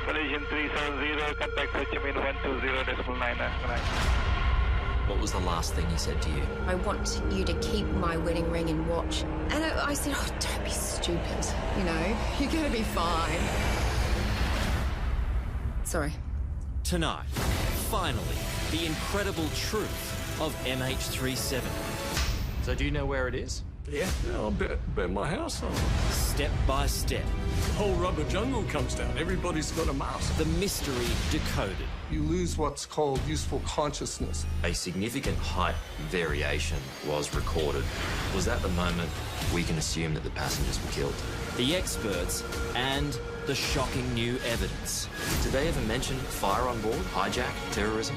Malaysian 370, contact Ho Chi Minh 120.9. What was the last thing he said to you? I want you to keep my wedding ring and watch. And I said, oh, don't be stupid, you know, you're going to be fine. Sorry. Tonight, finally, the incredible truth of MH370. So do you know where it is? Yeah, I'll bet my house on it. Step by step. The whole rubber jungle comes down. Everybody's got a mask. The mystery decoded. You lose what's called useful consciousness. A significant height variation was recorded. Was that the moment we can assume that the passengers were killed? The experts and the shocking new evidence. Did they ever mention fire on board, hijack, terrorism?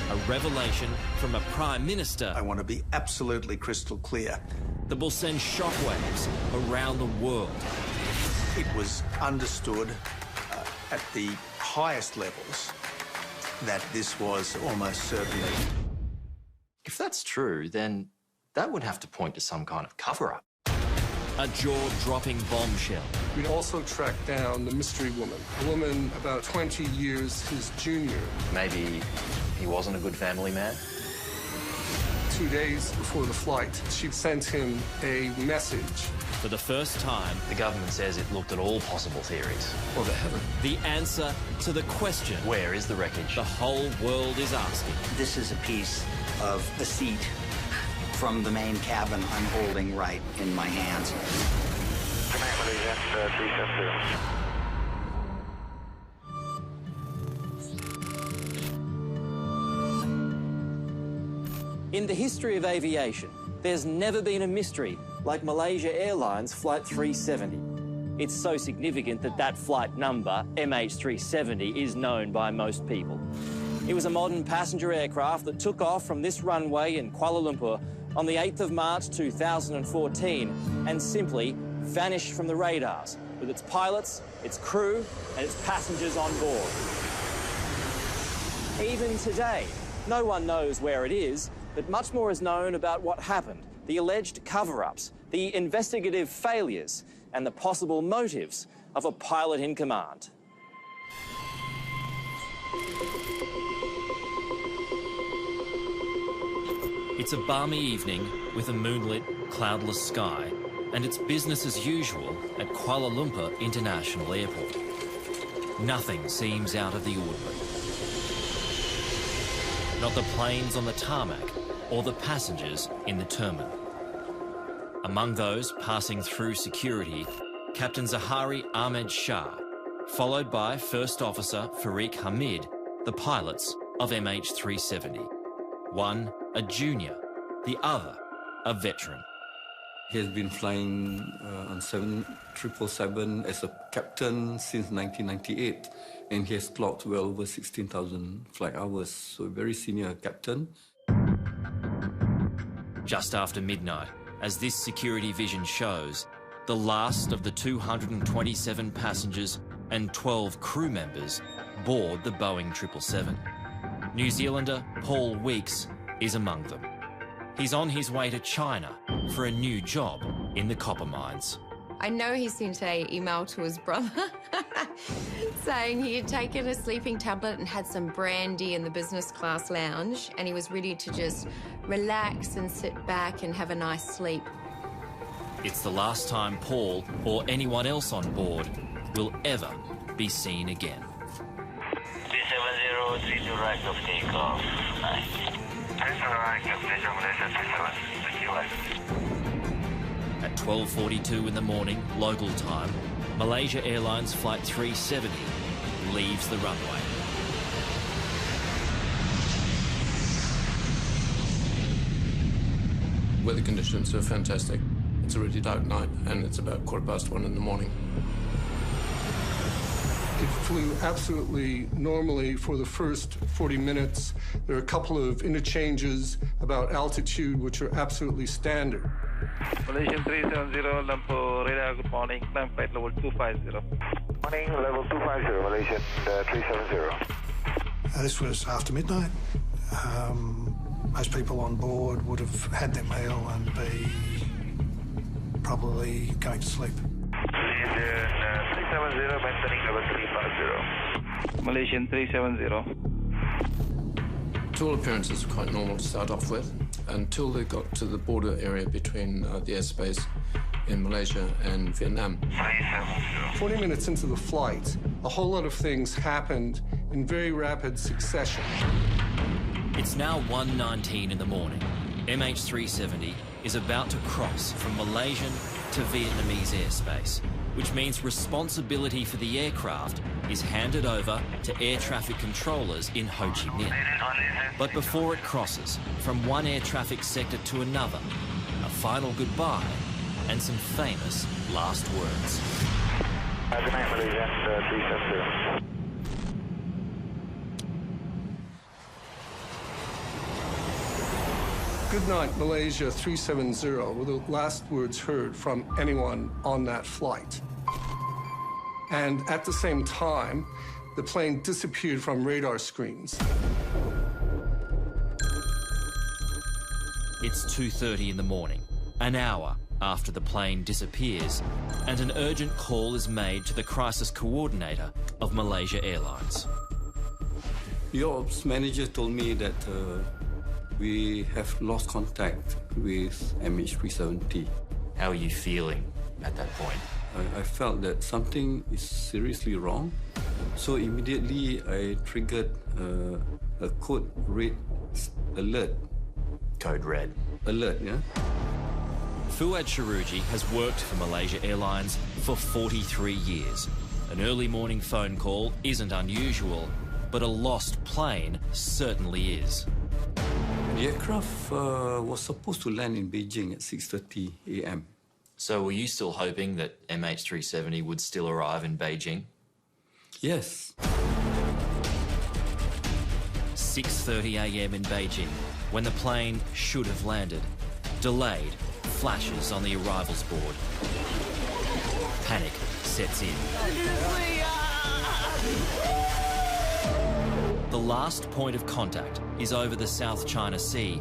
A revelation from a Prime Minister. I want to be absolutely crystal clear. That will send shockwaves around the world. It was understood at the highest levels that this was almost certainly. If that's true, then that would have to point to some kind of cover-up. A jaw-dropping bombshell. We also tracked down the mystery woman, a woman about 20 years his junior. Maybe he wasn't a good family man? 2 days before the flight, she sent him a message. For the first time, the government says it looked at all possible theories. Well, they haven't. The answer to the question. Where is the wreckage? The whole world is asking. This is a piece of a seat from the main cabin I'm holding right in my hands. Good night, Malaysia 370. In the history of aviation, there's never been a mystery like Malaysia Airlines Flight 370. It's so significant that that flight number, MH370, is known by most people. It was a modern passenger aircraft that took off from this runway in Kuala Lumpur on the 8th of March 2014 and simply vanished from the radars with its pilots, its crew and its passengers on board. Even today, no one knows where it is, but much more is known about what happened, the alleged cover-ups, the investigative failures, and the possible motives of a pilot in command. It's a balmy evening with a moonlit, cloudless sky, and it's business as usual at Kuala Lumpur International Airport. Nothing seems out of the ordinary. Not the planes on the tarmac or the passengers in the terminal. Among those passing through security, Captain Zahari Ahmed Shah, followed by First Officer Farik Hamid, the pilots of MH370. One a junior, the other a veteran. He has been flying on 777 as a captain since 1998, and he has clocked well over 16,000 flight hours, so a very senior captain. Just after midnight, as this security vision shows, the last of the 227 passengers and 12 crew members board the Boeing 777. New Zealander Paul Weeks is among them. He's on his way to China for a new job in the copper mines. I know he sent an email to his brother saying he had taken a sleeping tablet and had some brandy in the business class lounge, and he was ready to just relax and sit back and have a nice sleep. It's the last time Paul or anyone else on board will ever be seen again. 370, 3 to right of takeoff. Nice. At 12:42 in the morning, local time, Malaysia Airlines Flight 370 leaves the runway. Weather conditions are fantastic. It's a really dark night, and it's about 1:15 in the morning. It flew absolutely normally for the first 40 minutes. There are a couple of interchanges about altitude, which are absolutely standard. Malaysian 370, Lumpur radar, good morning. Climb flight level 250. Morning, level 250, Malaysian 370. This was after midnight. Most people on board would have had their meal and be probably going to sleep. Malaysian 370, maintaining level 350. 370. Malaysian 370. To all appearances, quite normal to start off with, until they got to the border area between the airspace in Malaysia and Vietnam. 40 minutes into the flight, a whole lot of things happened in very rapid succession. It's now 1:19 in the morning. MH370 is about to cross from Malaysian to Vietnamese airspace, which means responsibility for the aircraft is handed over to air traffic controllers in Ho Chi Minh. But before it crosses from one air traffic sector to another, a final goodbye and some famous last words. Good night, Malaysia 370. Good night, Malaysia 370 were the last words heard from anyone on that flight. And at the same time, the plane disappeared from radar screens. It's 2:30 in the morning, an hour after the plane disappears, and an urgent call is made to the crisis coordinator of Malaysia Airlines. The ops manager told me that we have lost contact with MH370. How are you feeling at that point? I felt that something is seriously wrong. So immediately I triggered a code red alert. Code red. Alert, yeah? Fuad Sharuji has worked for Malaysia Airlines for 43 years. An early morning phone call isn't unusual, but a lost plane certainly is. The aircraft was supposed to land in Beijing at 6:30 a.m. So were you still hoping that MH370 would still arrive in Beijing? Yes. 6:30 a.m. in Beijing, when the plane should have landed. Delayed, flashes on the arrivals board. Panic sets in. The last point of contact is over the South China Sea,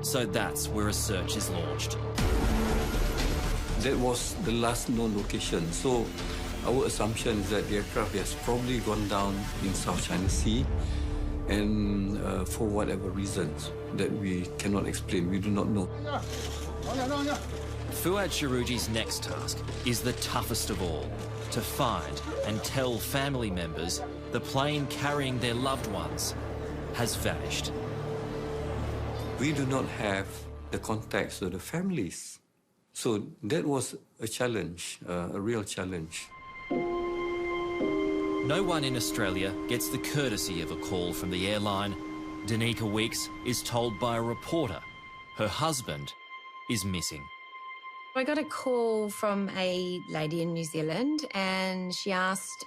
so that's where a search is launched. That was the last known location, so our assumption is that the aircraft has probably gone down in South China Sea, and for whatever reasons that we cannot explain, we do not know. Fuad Sharuji's next task is the toughest of all, to find and tell family members the plane carrying their loved ones has vanished. We do not have the contacts of the families. So that was a challenge, a real challenge. No one in Australia gets the courtesy of a call from the airline. Danica Weeks is told by a reporter her husband is missing. I got a call from a lady in New Zealand and she asked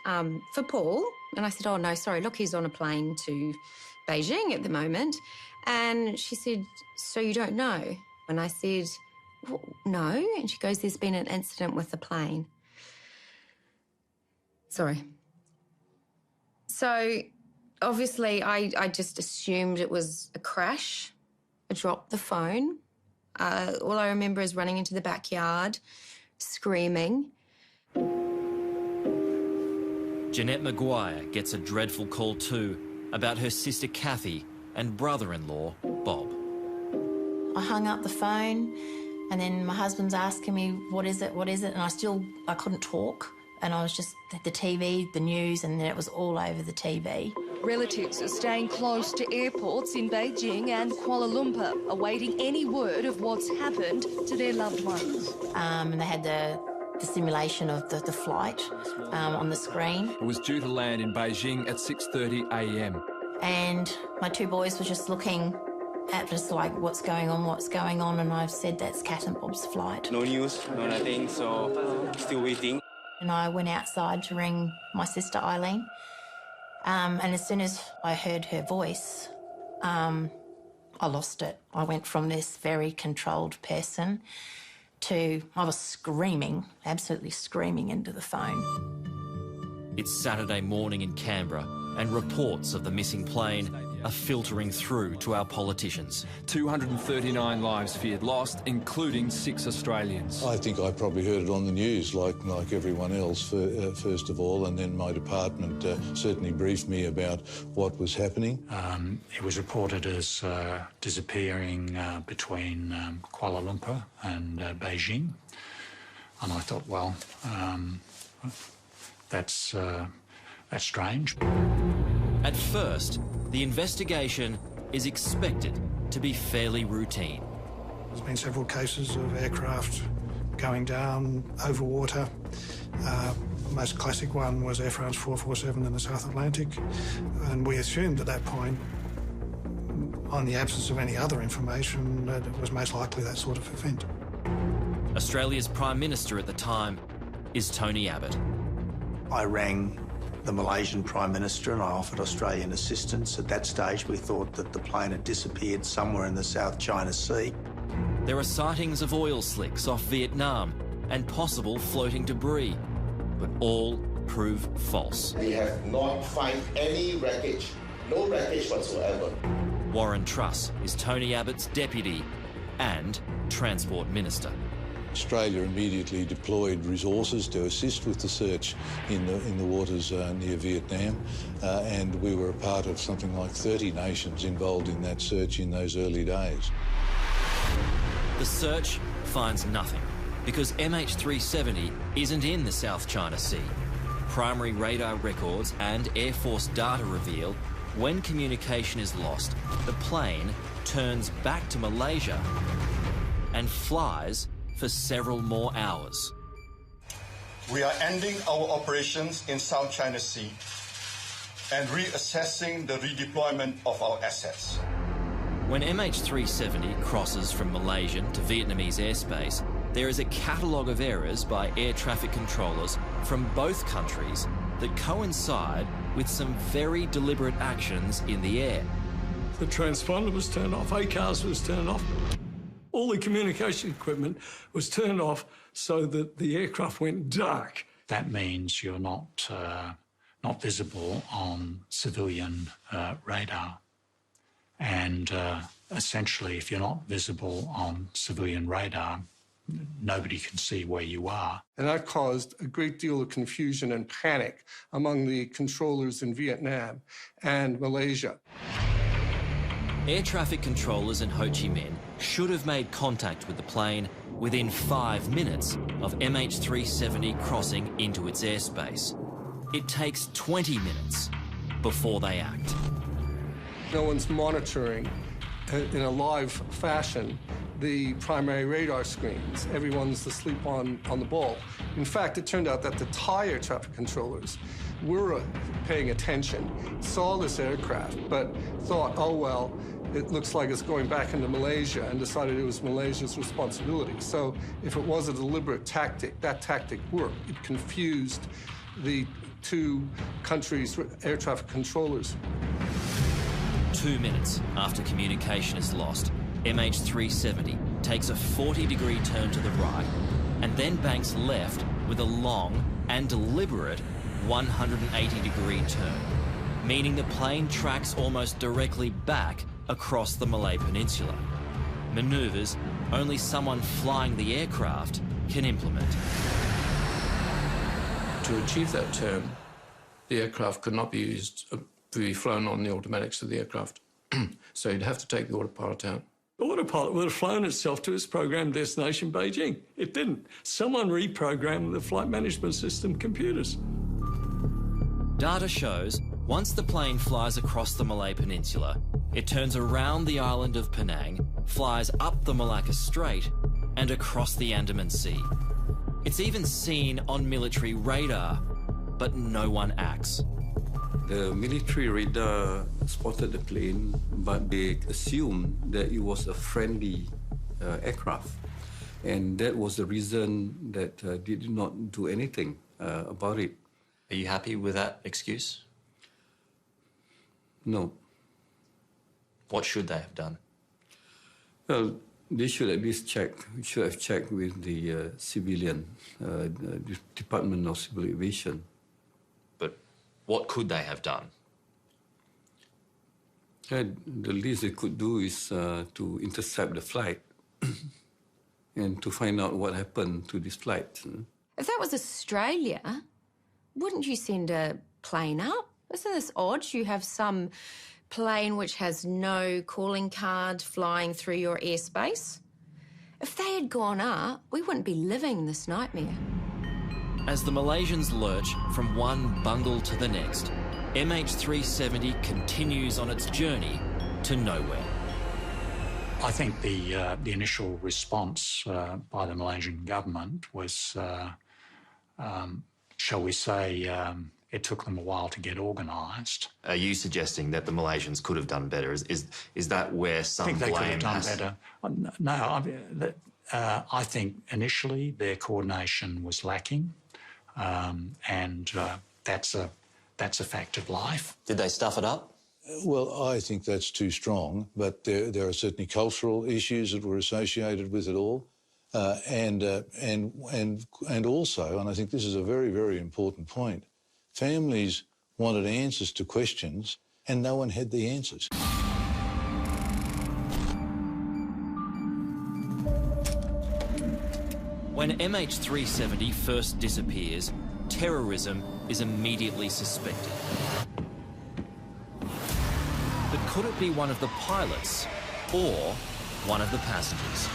for Paul. And I said, oh, no, sorry, look, he's on a plane to Beijing at the moment. And she said, so you don't know? And I said, well, no. And she goes, there's been an incident with the plane. Sorry. So obviously I just assumed it was a crash. I dropped the phone. All I remember is running into the backyard, screaming. Jeanette Maguire gets a dreadful call too about her sister Kathy and brother-in-law Bob. I hung up the phone and then my husband's asking me, what is it? And I couldn't talk. And I was just the TV, the news, and then it was all over the TV. Relatives are staying close to airports in Beijing and Kuala Lumpur, awaiting any word of what's happened to their loved ones. And they had the simulation of the flight on the screen. It was due to land in Beijing at 6:30 a.m. And my two boys were just looking at us like, what's going on? And I've said, that's Cat and Bob's flight. No news, no nothing, so still waiting. And I went outside to ring my sister Eileen. And as soon as I heard her voice, I lost it. I went from this very controlled person to, I was screaming, absolutely screaming into the phone. It's Saturday morning in Canberra, and reports of the missing plane are filtering through to our politicians. 239 lives feared lost, including 6 Australians. I think I probably heard it on the news like everyone else, first of all, and then my department certainly briefed me about what was happening. It was reported as disappearing between Kuala Lumpur and Beijing. And I thought, well, that's strange. At first, the investigation is expected to be fairly routine. There's been several cases of aircraft going down over water. The most classic one was Air France 447 in the South Atlantic, and we assumed at that point, on the absence of any other information, that it was most likely that sort of event. Australia's Prime Minister at the time is Tony Abbott. I rang the Malaysian Prime Minister and I offered Australian assistance. At that stage, we thought that the plane had disappeared somewhere in the South China Sea. There are sightings of oil slicks off Vietnam and possible floating debris, but all prove false. We have not found any wreckage, no wreckage whatsoever. Warren Truss is Tony Abbott's deputy and Transport Minister. Australia immediately deployed resources to assist with the search in the waters near Vietnam, and we were a part of something like 30 nations involved in that search in those early days. The search finds nothing because MH370 isn't in the South China Sea. Primary radar records and Air Force data reveal when communication is lost, the plane turns back to Malaysia and flies for several more hours. We are ending our operations in South China Sea and reassessing the redeployment of our assets. When MH370 crosses from Malaysian to Vietnamese airspace, there is a catalogue of errors by air traffic controllers from both countries that coincide with some very deliberate actions in the air. The transponder was turned off, ACARS was turned off. All the communication equipment was turned off so that the aircraft went dark. That means you're not visible on civilian radar. And essentially, if you're not visible on civilian radar, nobody can see where you are. And that caused a great deal of confusion and panic among the controllers in Vietnam and Malaysia. Air traffic controllers in Ho Chi Minh should have made contact with the plane within 5 minutes of MH370 crossing into its airspace. It takes 20 minutes before they act. No one's monitoring in a live fashion the primary radar screens. Everyone's asleep on the ball. In fact, it turned out that the Thai air traffic controllers were paying attention, saw this aircraft, but thought, oh, well, it looks like it's going back into Malaysia, and decided it was Malaysia's responsibility. So if it was a deliberate tactic, that tactic worked. It confused the two countries' air traffic controllers. 2 minutes after communication is lost, MH370 takes a 40-degree turn to the right and then banks left with a long and deliberate 180-degree turn, meaning the plane tracks almost directly back across the Malay Peninsula. Manoeuvres only someone flying the aircraft can implement. To achieve that turn, the aircraft could not be used to be flown on the automatics of the aircraft. So you'd have to take the autopilot out. The autopilot would have flown itself to its programmed destination, Beijing. It didn't. Someone reprogrammed the flight management system computers. Data shows once the plane flies across the Malay Peninsula, it turns around the island of Penang, flies up the Malacca Strait and across the Andaman Sea. It's even seen on military radar, but no one acts. The military radar spotted the plane, but they assumed that it was a friendly aircraft. And that was the reason that they did not do anything about it. Are you happy with that excuse? No. What should they have done? Well, they should at least should have checked with the civilian, Department of Civil Aviation. But what could they have done? The least they could do is to intercept the flight and to find out what happened to this flight. If that was Australia, wouldn't you send a plane up? Isn't this odd? You have some plane which has no calling card flying through your airspace. If they had gone up, we wouldn't be living this nightmare. As the Malaysians lurch from one bungle to the next, MH370 continues on its journey to nowhere. I think the initial response by the Malaysian government was, shall we say, it took them a while to get organised. Are you suggesting that the Malaysians could have done better? Is that where some blame I think they could have done better. No, I think initially their coordination was lacking, and that's a fact of life. Did they stuff it up? Well, I think that's too strong, but there are certainly cultural issues that were associated with it all, and also, and I think this is a very, very important point, families wanted answers to questions, and no one had the answers. When MH370 first disappears, terrorism is immediately suspected. But could it be one of the pilots or one of the passengers?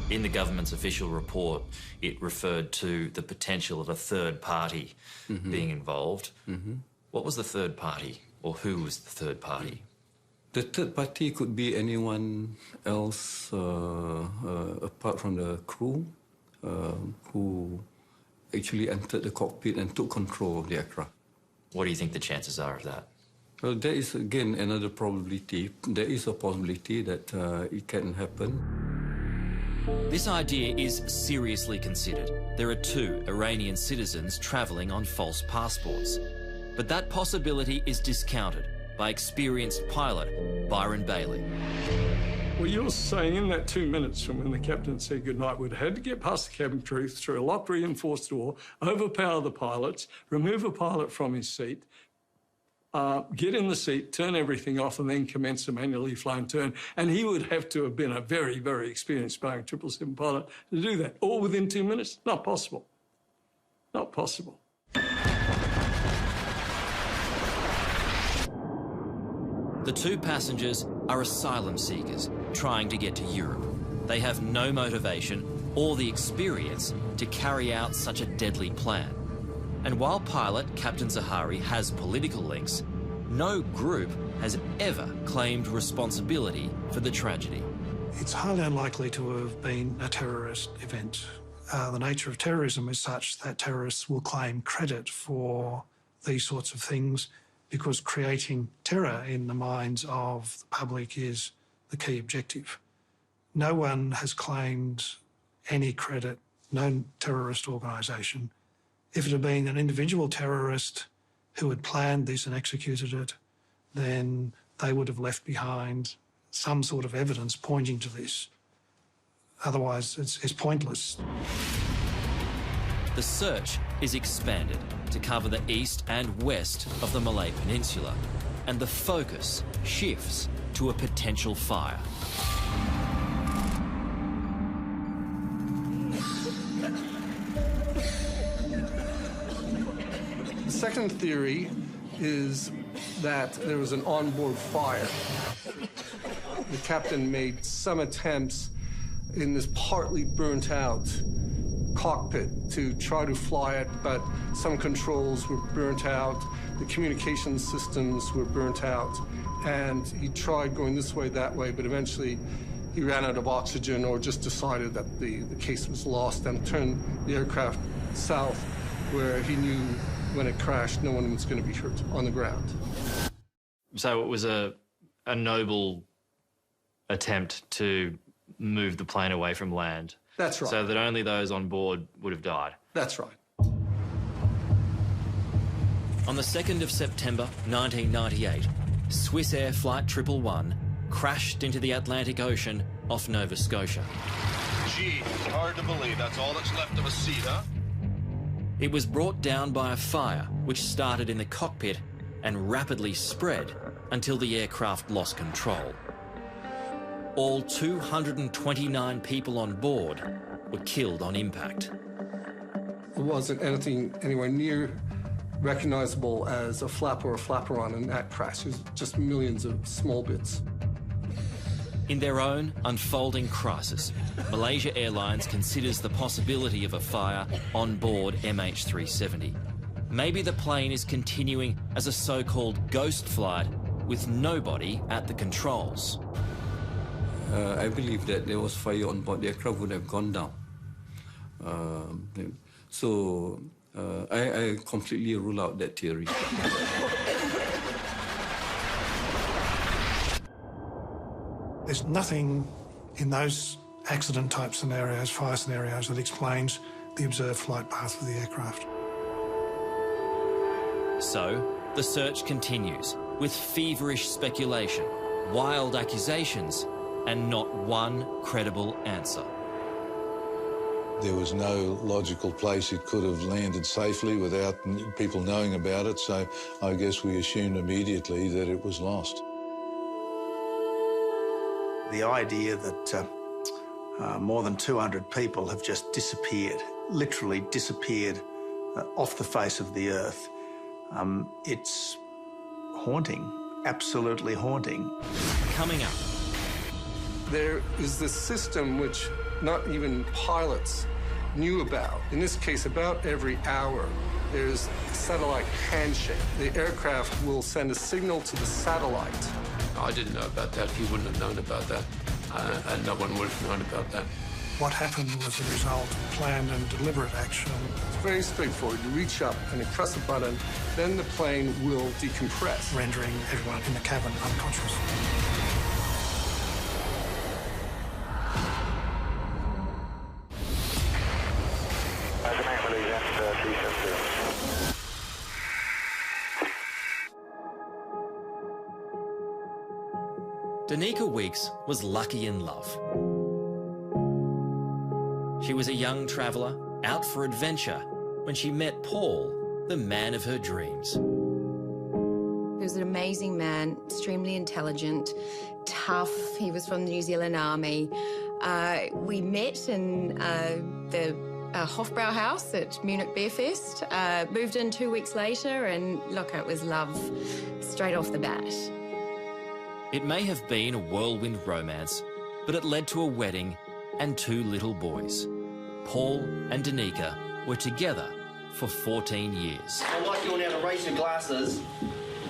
In the government's official report, it referred to the potential of a third party being involved. What was the third party, or who was the third party? The third party could be anyone else apart from the crew who actually entered the cockpit and took control of the aircraft. What do you think the chances are of that? Well, there is, again, another probability. There is a possibility that it can happen. This idea is seriously considered. There are 2 Iranian citizens travelling on false passports. But that possibility is discounted by experienced pilot Byron Bailey. Well, you're saying in that 2 minutes from when the captain said goodnight, we'd had to get past the cabin crew, through a locked reinforced door, overpower the pilots, remove a pilot from his seat, get in the seat, turn everything off, and then commence a manually flown turn. And he would have to have been a very, very experienced Boeing 777 pilot to do that, all within 2 minutes. Not possible. Not possible. The 2 passengers are asylum seekers trying to get to Europe. They have no motivation or the experience to carry out such a deadly plan. And while pilot Captain Zahari has political links, no group has ever claimed responsibility for the tragedy. It's highly unlikely to have been a terrorist event. The nature of terrorism is such that terrorists will claim credit for these sorts of things because creating terror in the minds of the public is the key objective. No one has claimed any credit, no terrorist organisation. If it had been an individual terrorist who had planned this and executed it, then they would have left behind some sort of evidence pointing to this. Otherwise, it's pointless. The search is expanded to cover the east and west of the Malay Peninsula, and the focus shifts to a potential fire. The second theory is that there was an onboard fire. The captain made some attempts in this partly burnt out cockpit to try to fly it, but some controls were burnt out, the communication systems were burnt out, and he tried going this way, that way, but eventually he ran out of oxygen or just decided that the case was lost and turned the aircraft south, where he knew when it crashed no one was going to be hurt on the ground. So it was a noble attempt to move the plane away from land. That's right. So that only those on board would have died. That's right. On the 2nd of September 1998, Swiss Air Flight 111 crashed into the Atlantic Ocean off Nova Scotia. Gee, it's hard to believe that's all that's left of a seat, huh? It was brought down by a fire which started in the cockpit and rapidly spread until the aircraft lost control. All 229 people on board were killed on impact. It wasn't anything anywhere near recognisable as a flap or a flaperon in that crash. It was just millions of small bits. In their own unfolding crisis, Malaysia Airlines considers the possibility of a fire on board MH370. Maybe the plane is continuing as a so-called ghost flight with nobody at the controls. I believe that there was fire on board the aircraft would have gone down. I completely rule out that theory. There's nothing in those accident-type scenarios, fire scenarios, that explains the observed flight path of the aircraft. So, the search continues with feverish speculation, wild accusations, and not one credible answer. There was no logical place it could have landed safely without people knowing about it, so I guess we assumed immediately that it was lost. The idea that more than 200 people have just disappeared, literally disappeared off the face of the earth, it's haunting, absolutely haunting. Coming up. There is this system which not even pilots knew about. In this case, about every hour, there's a satellite handshake. The aircraft will send a signal to the satellite. I didn't know about that. He wouldn't have known about that. And no one would have known about that. What happened was the result of planned and deliberate action. It's very straightforward. You reach up and you press a button, then the plane will decompress, rendering everyone in the cabin unconscious. Danica Weeks was lucky in love. She was a young traveller out for adventure when she met Paul, the man of her dreams. He was an amazing man, extremely intelligent, tough. He was from the New Zealand Army. We met in the Hofbrau house at Munich Beer Fest, moved in 2 weeks later, and look, it was love straight off the bat. It may have been a whirlwind romance, but it led to a wedding and 2 little boys. Paul and Danica were together for 14 years. I'd like you all now to raise your glasses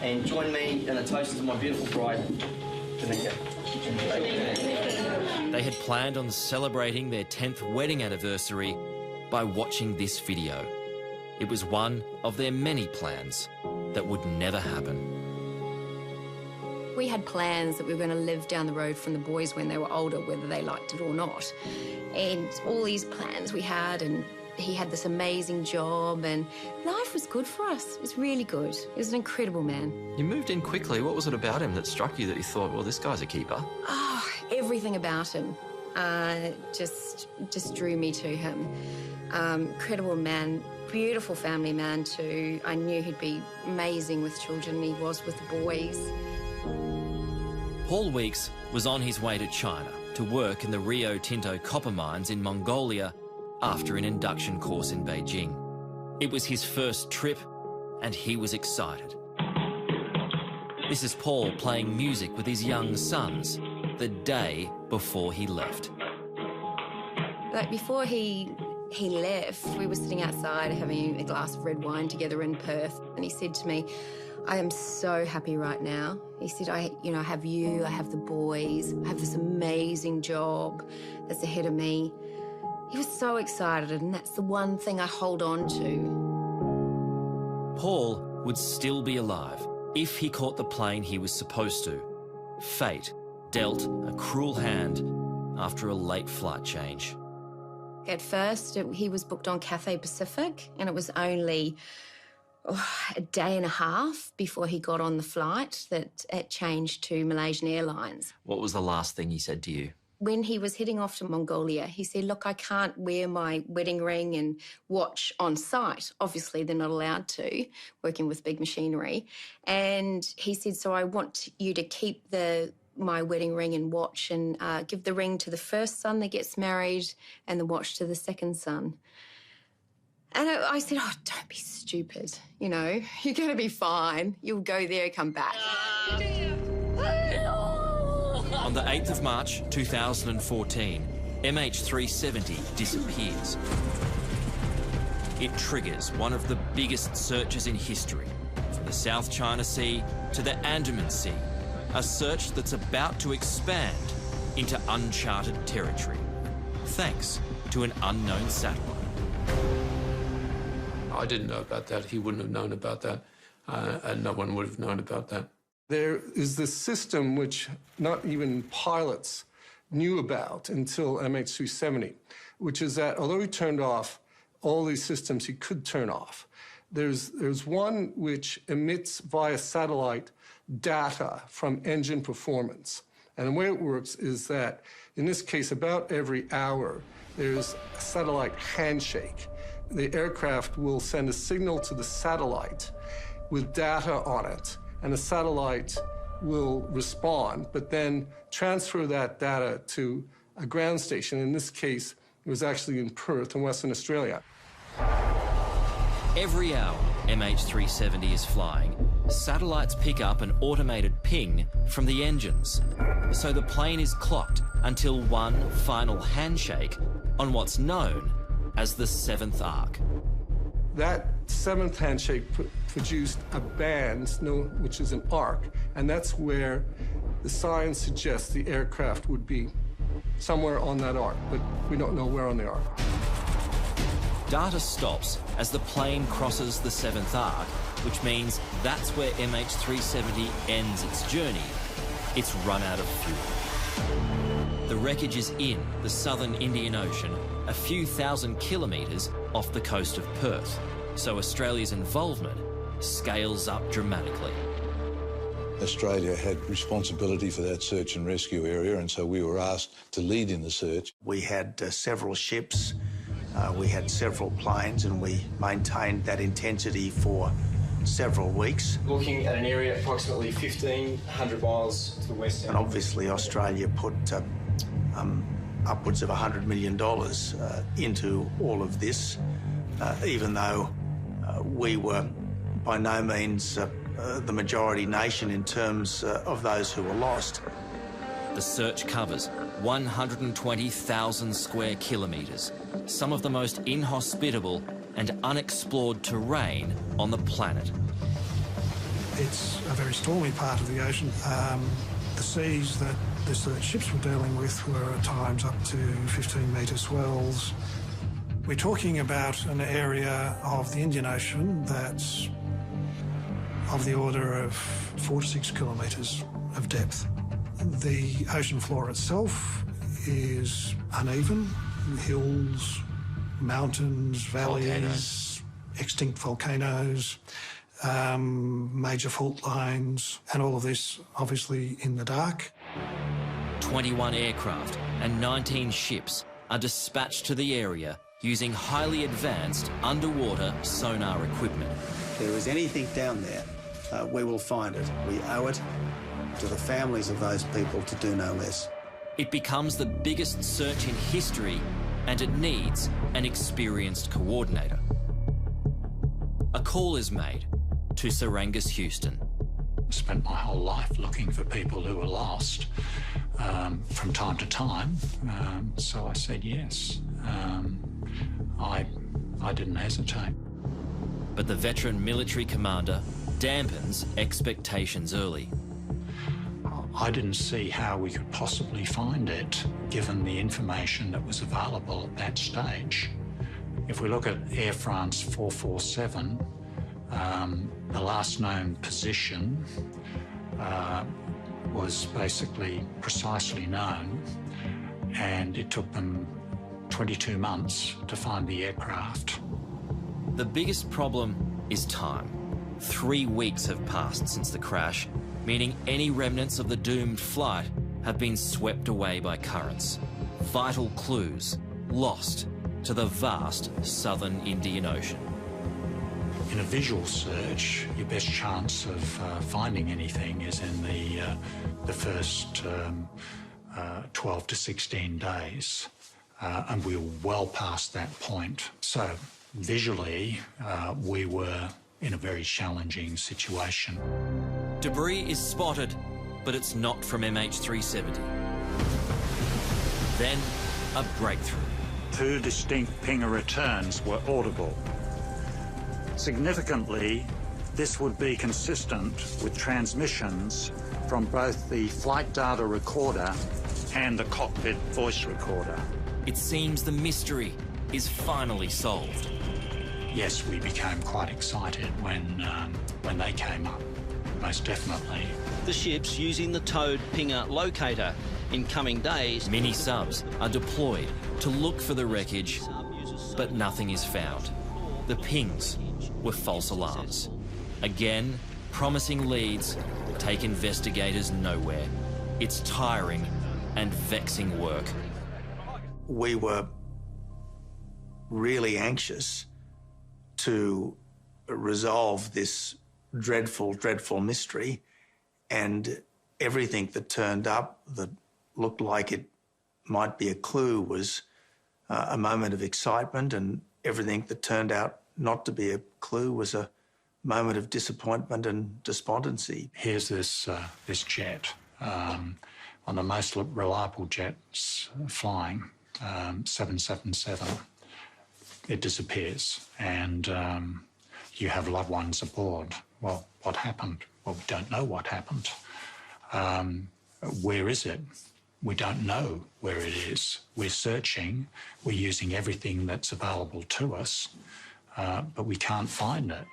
and join me in a toast to my beautiful bride, Danica. They had planned on celebrating their 10th wedding anniversary by watching this video. It was one of their many plans that would never happen. We had plans that we were going to live down the road from the boys when they were older, whether they liked it or not. And all these plans we had, and he had this amazing job, and life was good for us. It was really good. He was an incredible man. You moved in quickly. What was it about him that struck you that you thought, well, this guy's a keeper? Oh, everything about him just drew me to him. Incredible man, beautiful family man too. I knew he'd be amazing with children, and he was with the boys. Paul Weeks was on his way to China to work in the Rio Tinto copper mines in Mongolia after an induction course in Beijing. It was his first trip, and he was excited. This is Paul playing music with his young sons the day before he left. Like before he left, we were sitting outside having a glass of red wine together in Perth, and he said to me, I am so happy right now. He said, I have you, I have the boys, I have this amazing job that's ahead of me. He was so excited, and that's the one thing I hold on to. Paul would still be alive if he caught the plane he was supposed to. Fate dealt a cruel hand after a late flight change. At first, he was booked on Cathay Pacific, and it was only a day and a half before he got on the flight that it changed to Malaysian Airlines. What was the last thing he said to you? when he was heading off to Mongolia, he said, look, I can't wear my wedding ring and watch on site. Obviously, they're not allowed to, working with big machinery. And he said, so I want you to keep my wedding ring and watch and give the ring to the first son that gets married and the watch to the second son. And I said, oh, don't be stupid. You know, you're going to be fine. You'll go there, come back. On the 8th of March 2014, MH370 disappears. It triggers one of the biggest searches in history, from the South China Sea to the Andaman Sea, a search that's about to expand into uncharted territory, thanks to an unknown satellite. I didn't know about that. He wouldn't have known about that, and no one would have known about that. There is this system which not even pilots knew about until MH370, which is that although he turned off all these systems he could turn off, there's one which emits via satellite data from engine performance. And the way it works is that, in this case, about every hour, there's a satellite handshake. The aircraft will send a signal to the satellite with data on it, and the satellite will respond, but then transfer that data to a ground station. In this case, it was actually in Perth in Western Australia. Every hour MH370 is flying, satellites pick up an automated ping from the engines. So the plane is clocked until one final handshake on what's known as the 7th arc. That 7th handshake produced a band, which is an arc, and that's where the science suggests the aircraft would be somewhere on that arc, but we don't know where on the arc. Data stops as the plane crosses the 7th arc, which means that's where MH370 ends its journey. It's run out of fuel. The wreckage is in the southern Indian Ocean, a few thousand kilometres off the coast of Perth, so Australia's involvement scales up dramatically. Australia had responsibility for that search and rescue area, and so we were asked to lead in the search. We had several ships, we had several planes, and we maintained that intensity for several weeks. Looking at an area approximately 1,500 miles to the west. And obviously Australia put upwards of $100 million into all of this, even though we were by no means the majority nation in terms of those who were lost. The search covers 120,000 square kilometres, some of the most inhospitable and unexplored terrain on the planet. It's a very stormy part of the ocean. The seas that the search ships were dealing with were at times up to 15-metre swells. We're talking about an area of the Indian Ocean that's of the order of 4 to 6 kilometres of depth. The ocean floor itself is uneven, hills, mountains, valleys, extinct volcanoes, major fault lines, and all of this obviously in the dark. 21 aircraft and 19 ships are dispatched to the area using highly advanced underwater sonar equipment. If there is anything down there, we will find it. We owe it to the families of those people to do no less. It becomes the biggest search in history, and it needs an experienced coordinator. A call is made to Sir Angus Houston. I spent my whole life looking for people who were lost from time to time, so I said yes. I didn't hesitate. But the veteran military commander dampens expectations early. I didn't see how we could possibly find it, given the information that was available at that stage. If we look at Air France 447, the last known position was basically precisely known, and it took them 22 months to find the aircraft. The biggest problem is time. 3 weeks have passed since the crash, meaning any remnants of the doomed flight have been swept away by currents. Vital clues lost to the vast southern Indian Ocean. In a visual search, your best chance of finding anything is in the first 12 to 16 days, and we were well past that point. So visually, we were in a very challenging situation. Debris is spotted, but it's not from MH370. Then, a breakthrough. 2 distinct pinger returns were audible. Significantly, this would be consistent with transmissions from both the flight data recorder and the cockpit voice recorder. It seems the mystery is finally solved. Yes, we became quite excited when they came up, most definitely. The ship's using the towed pinger locator. In coming days, Mini-subs are deployed to look for the wreckage, but nothing is found. The pings were false alarms. Again, promising leads take investigators nowhere. It's tiring and vexing work. We were really anxious to resolve this dreadful, dreadful mystery, and everything that turned up that looked like it might be a clue was a moment of excitement, and everything that turned out not to be a clue was a moment of disappointment and despondency. Here's this jet, one of the most reliable jets flying, 777. It disappears, and you have loved ones aboard. Well, what happened? Well, we don't know what happened. Where is it? We don't know where it is. We're searching. We're using everything that's available to us, but we can't find it.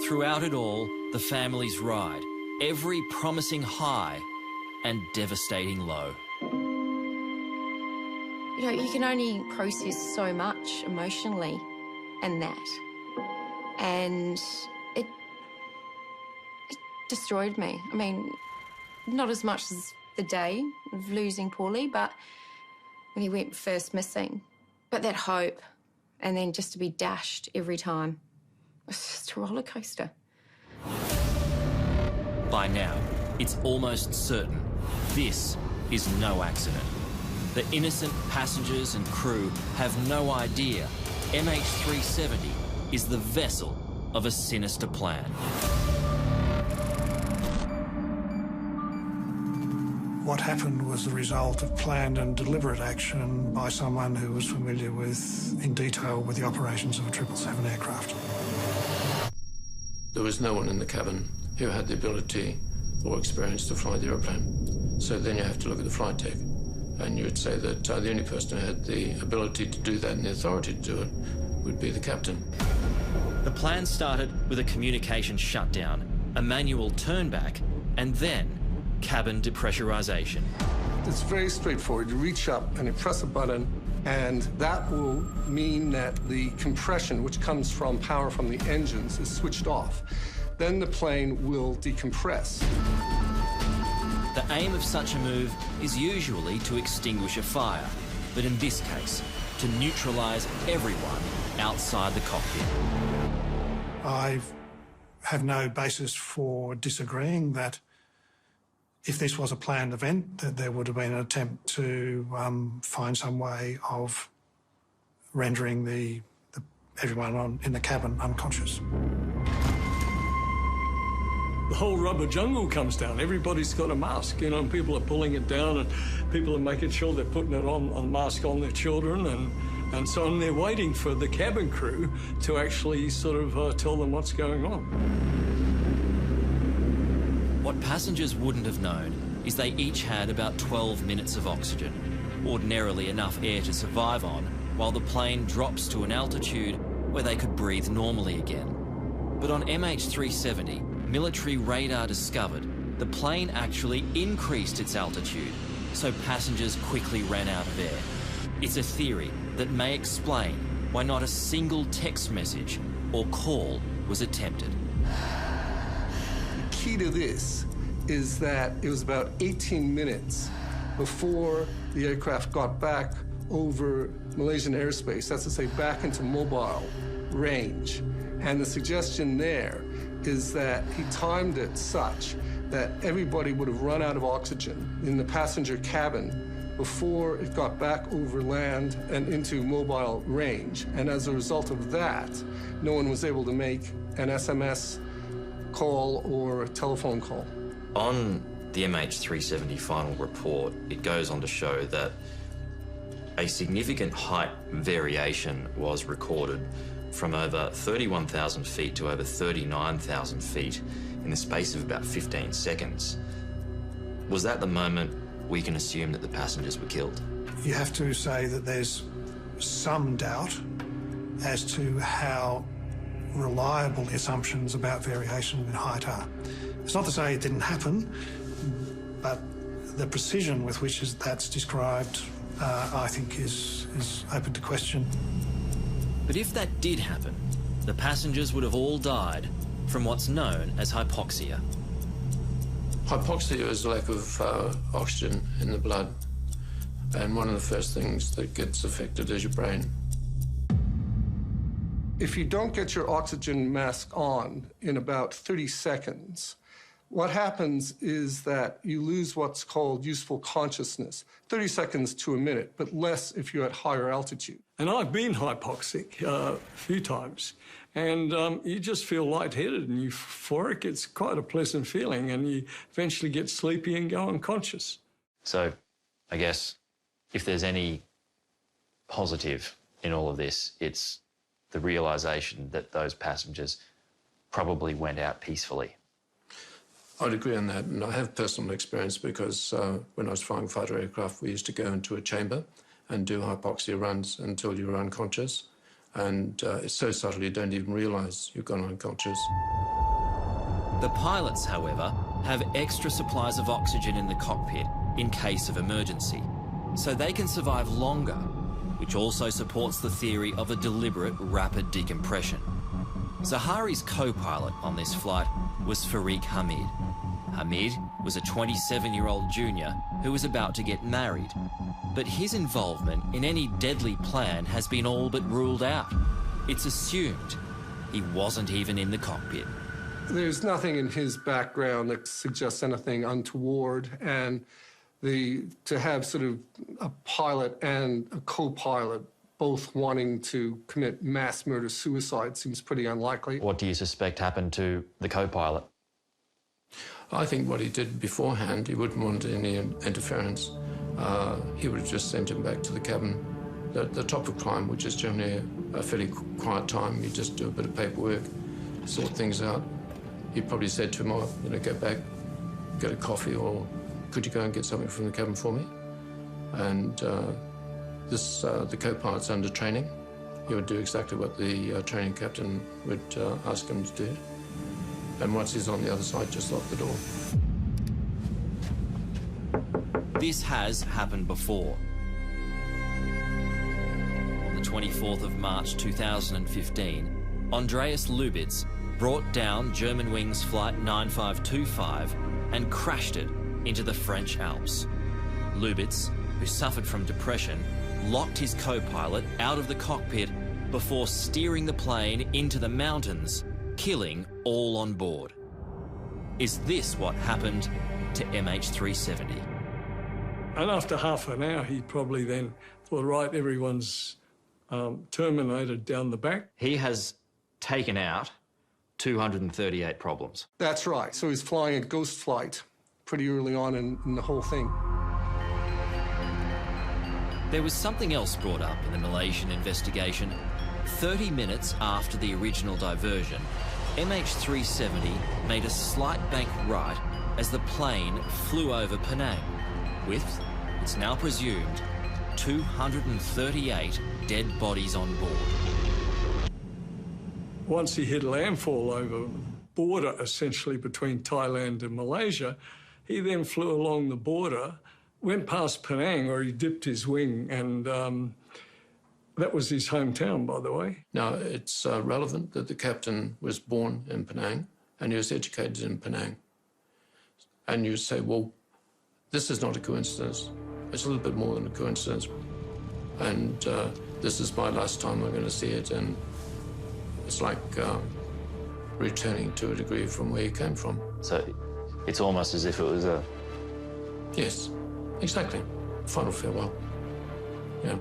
Throughout it all, the families ride every promising high and devastating low. You know, you can only process so much emotionally and that. And it destroyed me. I mean, not as much as the day of losing Paulie, but when he went first missing. But that hope, and then just to be dashed every time, it was just a roller coaster. By now, it's almost certain this is no accident. The innocent passengers and crew have no idea MH370 is the vessel of a sinister plan. What happened was the result of planned and deliberate action by someone who was familiar with, in detail, with the operations of a 777 aircraft. There was no one in the cabin who had the ability or experience to fly the aeroplane. So then you have to look at the flight deck, and you would say that the only person who had the ability to do that and the authority to do it would be the captain. The plan started with a communication shutdown, a manual turnback, and then cabin depressurization. It's very straightforward. You reach up and you press a button, and that will mean that the compression, which comes from power from the engines, is switched off. Then the plane will decompress. The aim of such a move is usually to extinguish a fire, but in this case, to neutralize everyone outside the cockpit. I have no basis for disagreeing that if this was a planned event, that there would have been an attempt to find some way of rendering everyone in the cabin unconscious. The whole rubber jungle comes down. Everybody's got a mask, you know, and people are pulling it down, and people are making sure they're putting it on, a mask on their children, and so on. They're waiting for the cabin crew to actually sort of tell them what's going on. What passengers wouldn't have known is they each had about 12 minutes of oxygen, ordinarily enough air to survive on, while the plane drops to an altitude where they could breathe normally again. But on MH370, military radar discovered the plane actually increased its altitude, so passengers quickly ran out of air. It's a theory that may explain why not a single text message or call was attempted. key to this is that it was about 18 minutes before the aircraft got back over Malaysian airspace, that's to say back into mobile range. And the suggestion there is that he timed it such that everybody would have run out of oxygen in the passenger cabin before it got back over land and into mobile range. And as a result of that, no one was able to make an SMS call or a telephone call. On the MH370 final report, it goes on to show that a significant height variation was recorded from over 31,000 feet to over 39,000 feet in the space of about 15 seconds. Was that the moment we can assume that the passengers were killed? You have to say that there's some doubt as to how reliable the assumptions about variation in height are. It's not to say it didn't happen, but the precision with which that's described, I think, is open to question. But if that did happen, the passengers would have all died from what's known as hypoxia. Hypoxia is lack of oxygen in the blood, and one of the first things that gets affected is your brain. If you don't get your oxygen mask on in about 30 seconds, what happens is that you lose what's called useful consciousness, 30 seconds to a minute, but less if you're at higher altitude. And I've been hypoxic a few times, and you just feel lightheaded and euphoric. It's quite a pleasant feeling, and you eventually get sleepy and go unconscious. So, I guess, if there's any positive in all of this, it's the realisation that those passengers probably went out peacefully. I'd agree on that, and I have personal experience because when I was flying fighter aircraft, we used to go into a chamber and do hypoxia runs until you were unconscious, and it's so subtle you don't even realise you've gone unconscious. The pilots, however, have extra supplies of oxygen in the cockpit in case of emergency, so they can survive longer, which also supports the theory of a deliberate rapid decompression. Zahari's co-pilot on this flight was Farik Hamid. Hamid was a 27-year-old junior who was about to get married, but his involvement in any deadly plan has been all but ruled out. It's assumed he wasn't even in the cockpit. There's nothing in his background that suggests anything untoward, and to have sort of a pilot and a co-pilot both wanting to commit mass murder-suicide seems pretty unlikely. What do you suspect happened to the co-pilot? I think what he did beforehand, he wouldn't want any interference. He would have just sent him back to the cabin. The top of climb, which is generally a fairly quiet time, you just do a bit of paperwork, sort things out. He probably said to him, oh, you know, go back, get a coffee, or could you go and get something from the cabin for me? And the co-pilot's under training. He would do exactly what the training captain would ask him to do. And once he's on the other side, just lock the door. This has happened before. On the 24th of March 2015, Andreas Lubitz brought down Germanwings Flight 9525 and crashed it into the French Alps. Lubitz, who suffered from depression, locked his co-pilot out of the cockpit before steering the plane into the mountains, killing all on board. Is this what happened to MH370? And after half an hour, he probably then thought, right, everyone's terminated down the back. He has taken out 238 problems. That's right. So he's flying a ghost flight pretty early on in the whole thing. There was something else brought up in the Malaysian investigation. 30 minutes after the original diversion, MH370 made a slight bank right as the plane flew over Penang, with, it's now presumed, 238 dead bodies on board. Once he hit landfall over the border, essentially, between Thailand and Malaysia, he then flew along the border, went past Penang, where he dipped his wing, and that was his hometown, by the way. Now, it's relevant that the captain was born in Penang and he was educated in Penang. And you say, well, this is not a coincidence. It's a little bit more than a coincidence. And this is my last time I'm going to see it. And it's like returning to a degree from where you came from. So it's almost as if it was a... Yes, exactly. Final farewell. Yeah.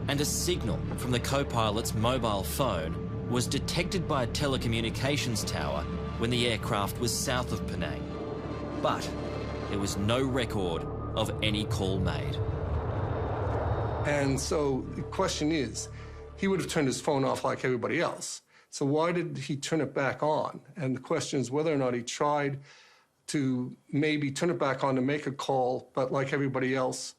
And a signal from the co-pilot's mobile phone was detected by a telecommunications tower when the aircraft was south of Penang. But there was no record of any call made. And so the question is, he would have turned his phone off like everybody else. So why did he turn it back on? And the question is whether or not he tried to maybe turn it back on to make a call, but like everybody else,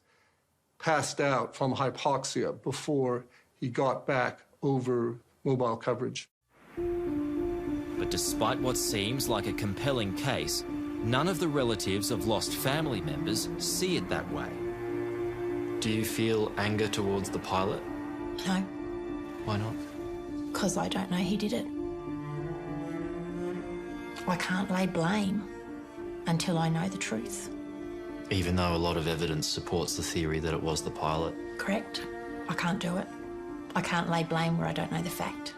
passed out from hypoxia before he got back over mobile coverage. But despite what seems like a compelling case, none of the relatives of lost family members see it that way. Do you feel anger towards the pilot? No, Why not? because I don't know he did it. I can't lay blame until I know the truth. Even though a lot of evidence supports the theory that it was the pilot. Correct? I can't do it. I can't lay blame where I don't know the fact.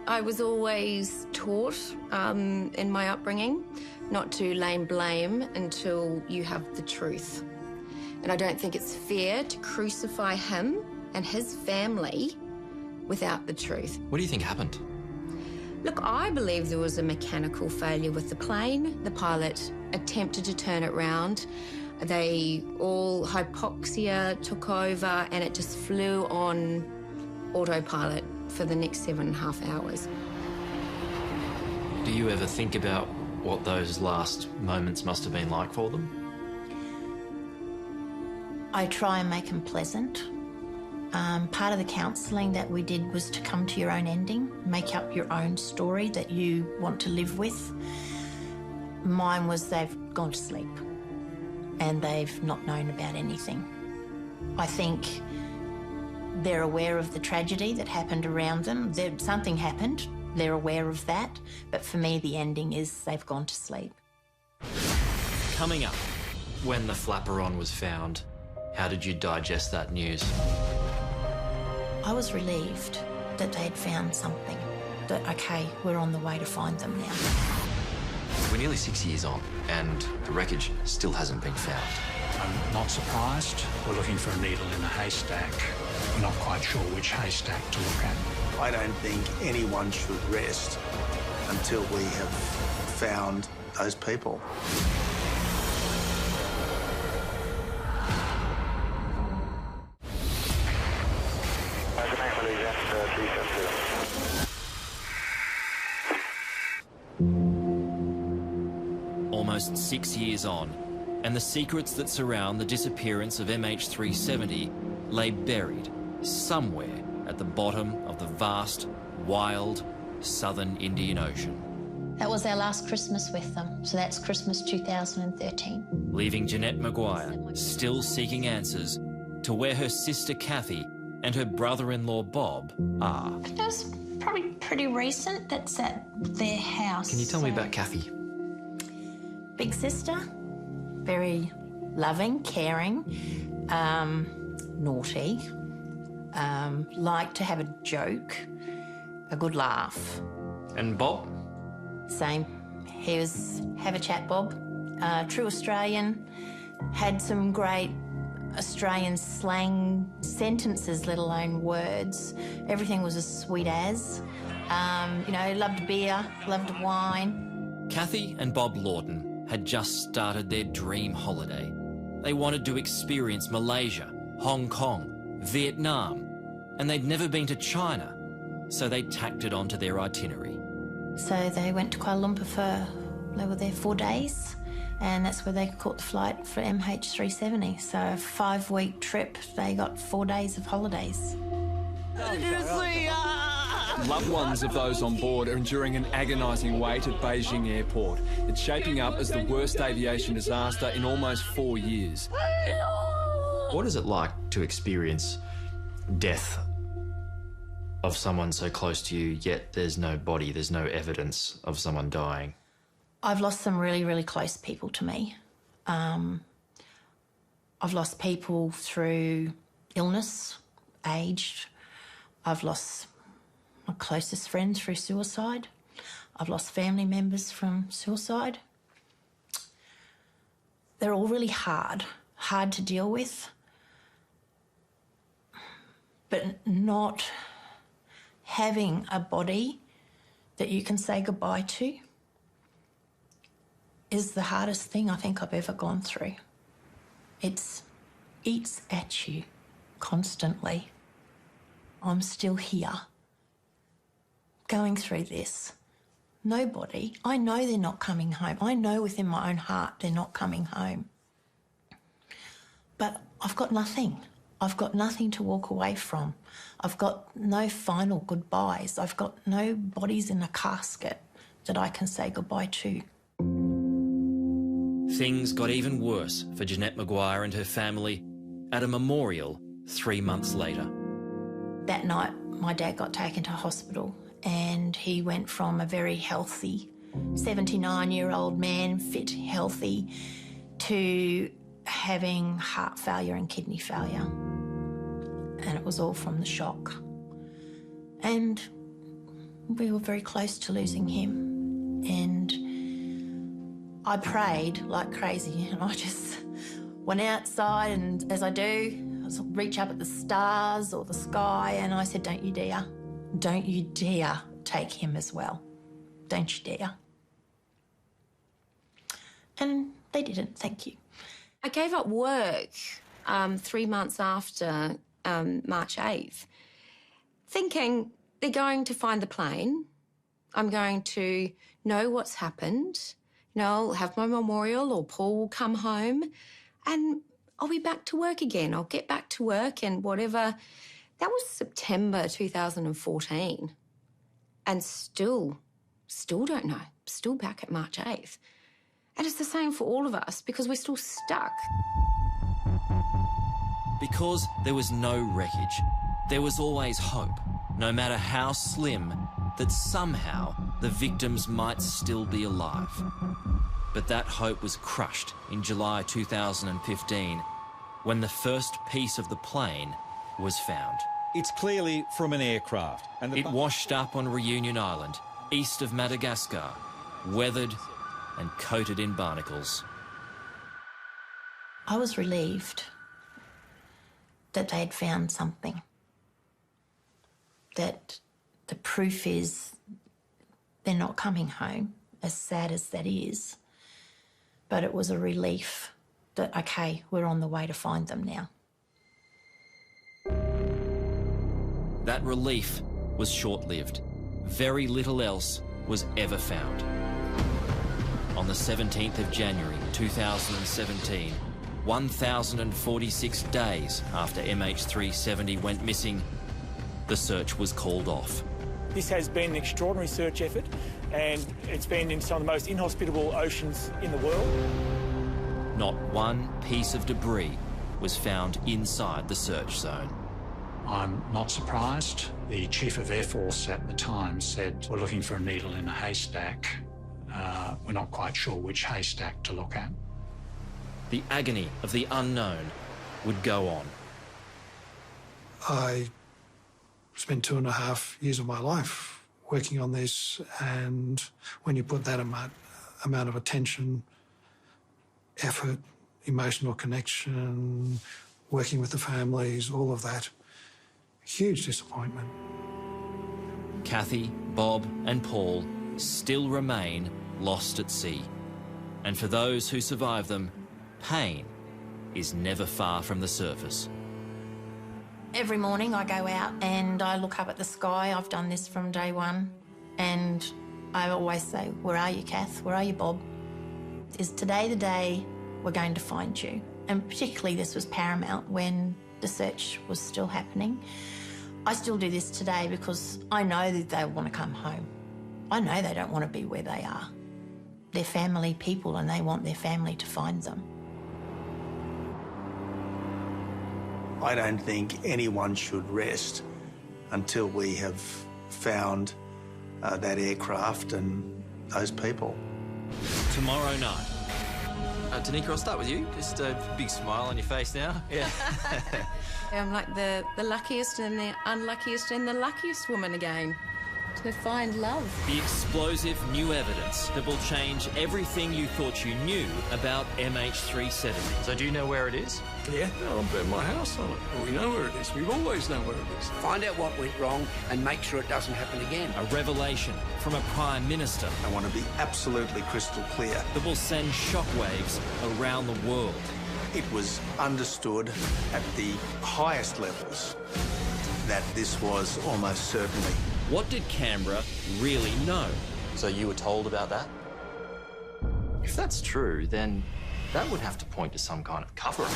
I was always taught in my upbringing not to lay blame until you have the truth. And I don't think it's fair to crucify him and his family without the truth. What do you think happened? Look, I believe there was a mechanical failure with the plane. The pilot attempted to turn it round. They all hypoxia took over and it just flew on autopilot for the next 7.5 hours. Do you ever think about what those last moments must have been like for them? I try and make them pleasant. Part of the counselling that we did was to come to your own ending, make up your own story that you want to live with. Mine was they've gone to sleep and they've not known about anything. I think they're aware of the tragedy that happened around them. Something happened, they're aware of that, but for me the ending is they've gone to sleep. Coming up. When the flaperon was found, how did you digest that news? I was relieved that they'd found something, that, okay, we're on the way to find them now. We're nearly 6 years on, and the wreckage still hasn't been found. I'm not surprised. We're looking for a needle in a haystack. We're not quite sure which haystack to look at. I don't think anyone should rest until we have found those people. Malaysia 370. Almost 6 years on, and the secrets that surround the disappearance of MH370 lay buried somewhere at the bottom of the vast, wild, southern Indian Ocean. That was our last Christmas with them, so that's Christmas 2013. Leaving Jeanette Maguire still seeking answers to where her sister Kathy and her brother-in-law Bob are. That's probably pretty recent. That's at their house. Can you tell me about Kathy? Big sister, very loving, caring, naughty, liked to have a joke, a good laugh. And Bob? Same. He was, have a chat, Bob. True Australian, had some great Australian slang sentences, let alone words. Everything was as sweet as. You know, loved beer, loved wine. Kathy and Bob Lawton had just started their dream holiday. They wanted to experience Malaysia, Hong Kong, Vietnam, and they'd never been to China, so they tacked it onto their itinerary. So they went to Kuala Lumpur they were there 4 days, and that's where they caught the flight for MH370. So a 5-week trip, they got 4 days of holidays. Loved ones of those on board are enduring an agonising wait at Beijing Airport. It's shaping up as the worst aviation disaster in almost 4 years. What is it like to experience death of someone so close to you, yet there's no body, there's no evidence of someone dying? I've lost some really, really close people to me. I've lost people through illness, age. I've lost my closest friend through suicide. I've lost family members from suicide. They're all really hard to deal with. But not having a body that you can say goodbye to is the hardest thing I think I've ever gone through. It eats at you constantly. I'm still here, going through this. Nobody, I know they're not coming home. I know within my own heart they're not coming home. But I've got nothing. I've got nothing to walk away from. I've got no final goodbyes. I've got no bodies in a casket that I can say goodbye to. Things got even worse for Jeanette Maguire and her family at a memorial 3 months later. That night, my dad got taken to hospital and he went from a very healthy 79-year-old man, fit, healthy, to having heart failure and kidney failure. And it was all from the shock. And we were very close to losing him. And I prayed like crazy, and I just went outside, and as I do, I reach up at the stars or the sky, and I said, don't you dare. Don't you dare take him as well. Don't you dare. And they didn't, thank you. I gave up work 3 months after March 8th, thinking they're going to find the plane. I'm going to know what's happened. You know, I'll have my memorial, or Paul will come home and I'll be back to work again. I'll get back to work and whatever. That was September 2014. And still don't know. Still back at March 8th. And it's the same for all of us because we're still stuck. Because there was no wreckage, there was always hope, no matter how slim, that somehow the victims might still be alive. But that hope was crushed in July 2015 when the first piece of the plane was found. It's clearly from an aircraft. And it washed up on Reunion Island, east of Madagascar, weathered and coated in barnacles. I was relieved that they had found something. That the proof is they're not coming home, as sad as that is. But it was a relief that, okay, we're on the way to find them now. That relief was short-lived. Very little else was ever found. On the 17th of January 2017, 1,046 days after MH370 went missing, the search was called off. This has been an extraordinary search effort, and it's been in some of the most inhospitable oceans in the world. Not one piece of debris was found inside the search zone. I'm not surprised. The Chief of Air Force at the time said, we're looking for a needle in a haystack. We're not quite sure which haystack to look at. The agony of the unknown would go on. I spent 2.5 years of my life working on this, and when you put that amount of attention, effort, emotional connection, working with the families, all of that, huge disappointment. Kathy, Bob and Paul still remain lost at sea. And for those who survive them, pain is never far from the surface. Every morning I go out and I look up at the sky. I've done this from day one. And I always say, where are you, Kath? Where are you, Bob? Is today the day we're going to find you? And particularly this was paramount when the search was still happening. I still do this today because I know that they want to come home. I know they don't want to be where they are. They're family people and they want their family to find them. I don't think anyone should rest until we have found that aircraft and those people. tomorrow night. Tanika, I'll start with you. Just a big smile on your face now. Yeah. I'm like the luckiest and the unluckiest and the luckiest woman again. To find love. The explosive new evidence that will change everything you thought you knew about MH370. So do you know where it is? Yeah, I'll bet my house on it. Well, we know where it is. We've always known where it is. Find out what went wrong and make sure it doesn't happen again. A revelation from a Prime Minister. I want to be absolutely crystal clear. That will send shockwaves around the world. It was understood at the highest levels that this was almost certainly. What did Canberra really know? So you were told about that? If that's true, then that would have to point to some kind of cover-up.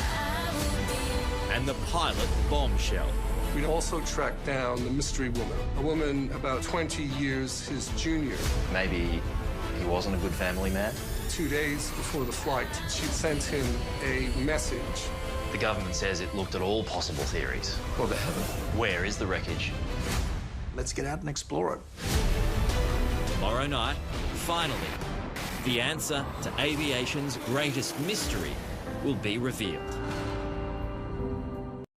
And the pilot bombshell. We'd also tracked down the mystery woman, a woman about 20 years his junior. Maybe he wasn't a good family man? 2 days before the flight, she'd sent him a message. The government says it looked at all possible theories. Well, they haven't. Where is the wreckage? Let's get out and explore it. Tomorrow night, finally, the answer to aviation's greatest mystery will be revealed.